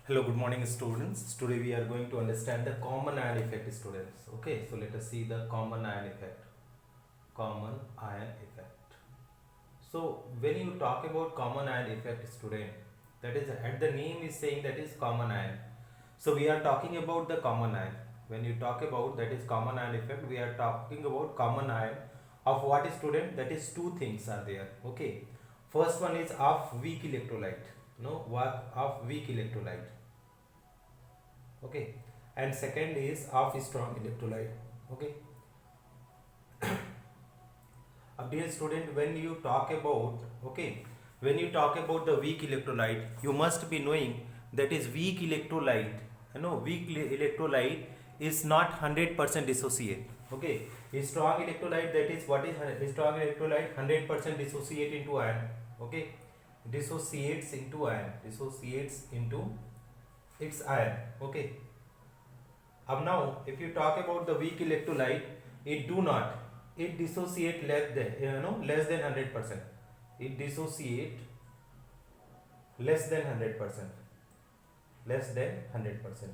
Hello, good morning students. Today we are going to understand the common ion effect students. Okay, so let us see the common ion effect. Common ion effect. So when you talk about common ion effect student, that is at the name is saying that is common ion. So we are talking about the common ion. When you talk about that is common ion effect, we are talking about common ion of what is student, that is two things are there. Okay, first one is of weak electrolyte. No, what of weak electrolyte. Okay, and second is of strong electrolyte. Okay, dear student, when you talk about, okay, when you talk about the weak electrolyte, you must be knowing that is weak electrolyte. Weak electrolyte is not 100% dissociate. Okay, a strong electrolyte, that is what is a strong electrolyte, 100% dissociate into ion. Okay, dissociates into ion, dissociates into its ion. Okay, now if you talk about the weak electrolyte, it do not, it dissociate less than less than 100%. It dissociate less than 100%, less than 100%.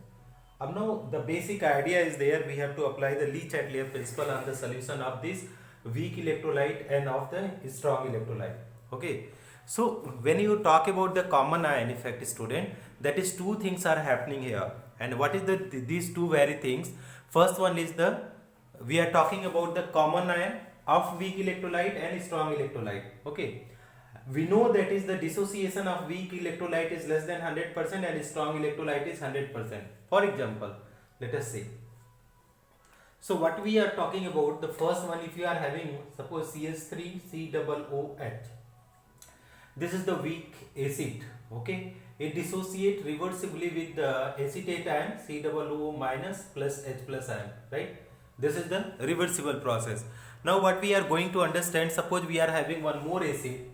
Now the basic idea is there, we have to apply the Lee Chatelier principle on the solution of this weak electrolyte and of the strong electrolyte. Okay, so when you talk about the common ion effect student, that is two things are happening here. And what is these two very things? First one is the, we are talking about the common ion of weak electrolyte and strong electrolyte. Okay, we know that is the dissociation of weak electrolyte is less than 100% and strong electrolyte is 100%. For example, let us say, so what we are talking about, the first one, if you are having suppose CS3 COOH, this is the weak acid. Okay, it dissociate reversibly with the acetate ion COO minus plus H plus ion, right? This is the reversible process. Now what we are going to understand, suppose we are having one more acid,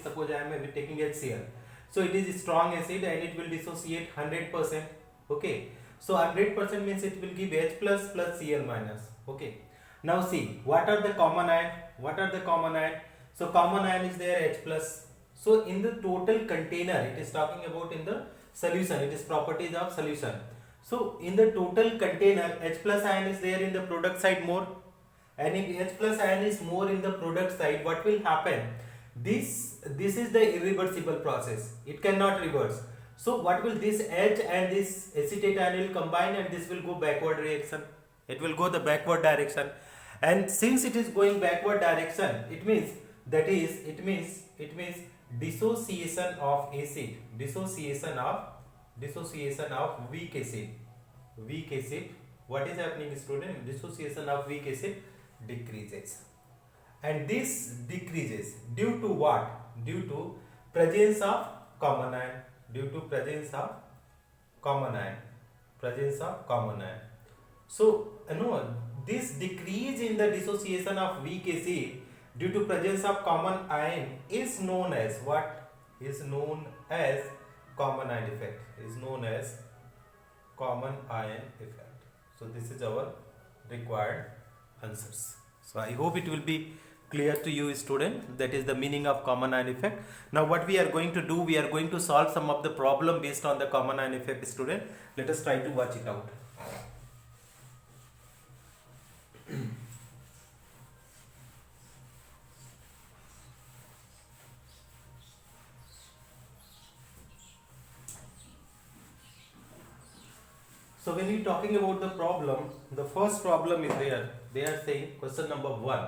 suppose I am taking HCl. So it is a strong acid and it will dissociate 100%. Okay, so 100% means it will give H plus plus Cl minus. Okay, now see, what are the common ion? What are the common ion? So common ion is there H plus. So in the total container, it is talking about in the solution, it is properties of solution. So in the total container, H plus ion is there in the product side more, and if H plus ion is more in the product side, what will happen? This is the irreversible process. It cannot reverse. So what will this H and this acetate ion will combine and this will go backward reaction. It will go the backward direction. And since it is going backward direction, it means it means dissociation of acid, dissociation of weak acid. Weak acid, what is happening student? Dissociation of weak acid decreases. And this decreases due to what? Due to presence of common ion, due to presence of common ion, presence of common ion. So this decrease in the dissociation of weak acid due to presence of common ion is known as what? Is known as common ion effect, is known as common ion effect. So this is our required answers. So I hope it will be clear to you student, that is the meaning of common ion effect. Now what we are going to do, we are going to solve some of the problem based on the common ion effect student. Let us try to watch it out. So when you talking about the problem, the first problem is there. They are saying question number 1.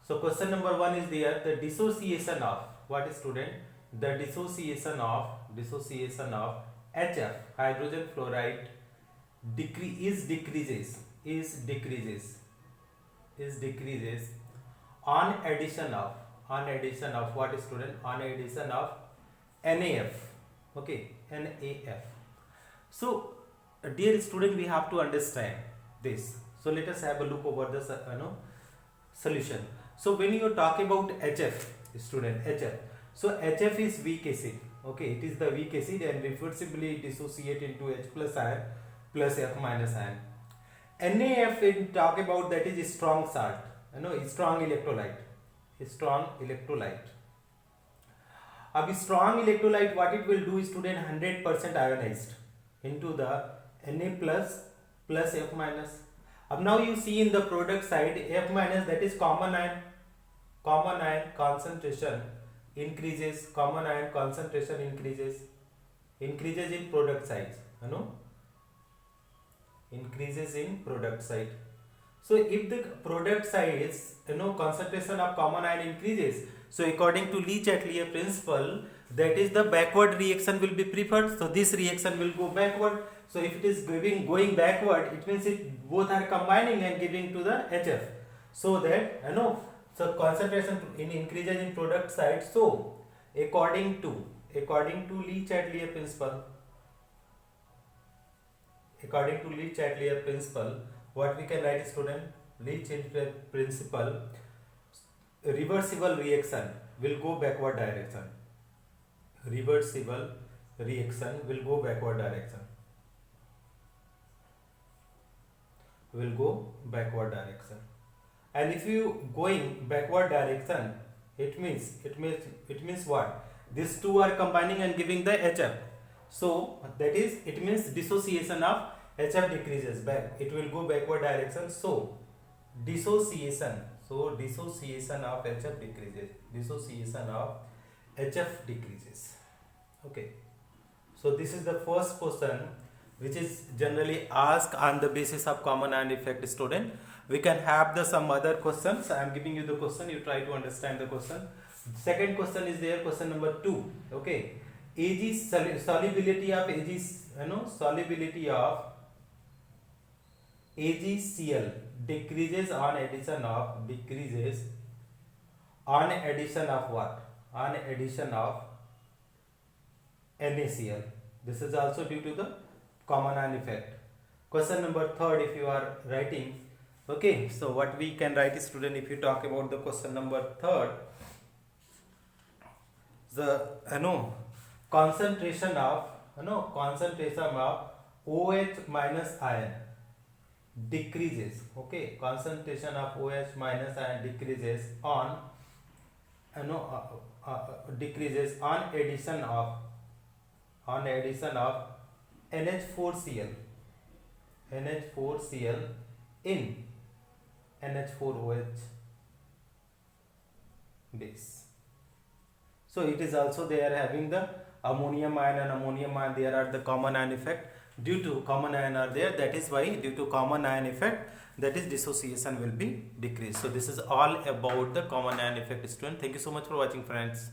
So question number 1 is there, the dissociation of what is student? The dissociation of HF, hydrogen fluoride, decreases on addition of what is student? On addition of NaF. Okay, NaF. So dear student, we have to understand this. So let us have a look over the solution. So when you talk about HF student, HF, so HF is weak acid. Okay, it is the weak acid and reversibly dissociate into H plus ion plus F minus ion. NaF, when talk about, that is strong salt, strong electrolyte, strong electrolyte. अब strong electrolyte what it will do is student 100% ionized into the Na plus F minus. अब now you see in the product side F minus, that is common ion concentration increases, common ion concentration increases in product side, you know, increases in product side. So if the product size, you know, concentration of common ion increases, so according to Le-Chatelier principle, that is the backward reaction will be preferred. So this reaction will go backward. So if it is going backward, it means it both are combining and giving to the HF. So that, you know, so concentration in increases in product side. So according to Le-Chatelier principle, what we can write, student? Le-Chatelier principle, reversible reaction will go backward direction. Reversible reaction will go backward direction. And if you going backward direction, it means what? These two are combining and giving the HF. So that is, it means dissociation of HF decreases back. It will go backward direction. So dissociation of HF decreases. Okay. So this is the first question which is generally asked on the basis of common ion effect, student. We can have the some other questions. I am giving you the question. You try to understand the question. Second question is there, question number 2. Okay. Solubility of AgCl decreases on addition of what? On addition of NaCl. This is also due to the common ion effect. Question number 3, if you are writing, okay, so what we can write, student, if you talk about the question number 3, the concentration of OH minus ion decreases. Okay, concentration of OH minus ion decreases on addition of NH4Cl in NH4OH base. So it is also they are having the ammonium ion and ammonium ion, there are the common ion effect. Due to common ion are there, that is why due to common ion effect, that is dissociation will be decreased. So this is all about the common ion effect, student. Thank you so much for watching, friends.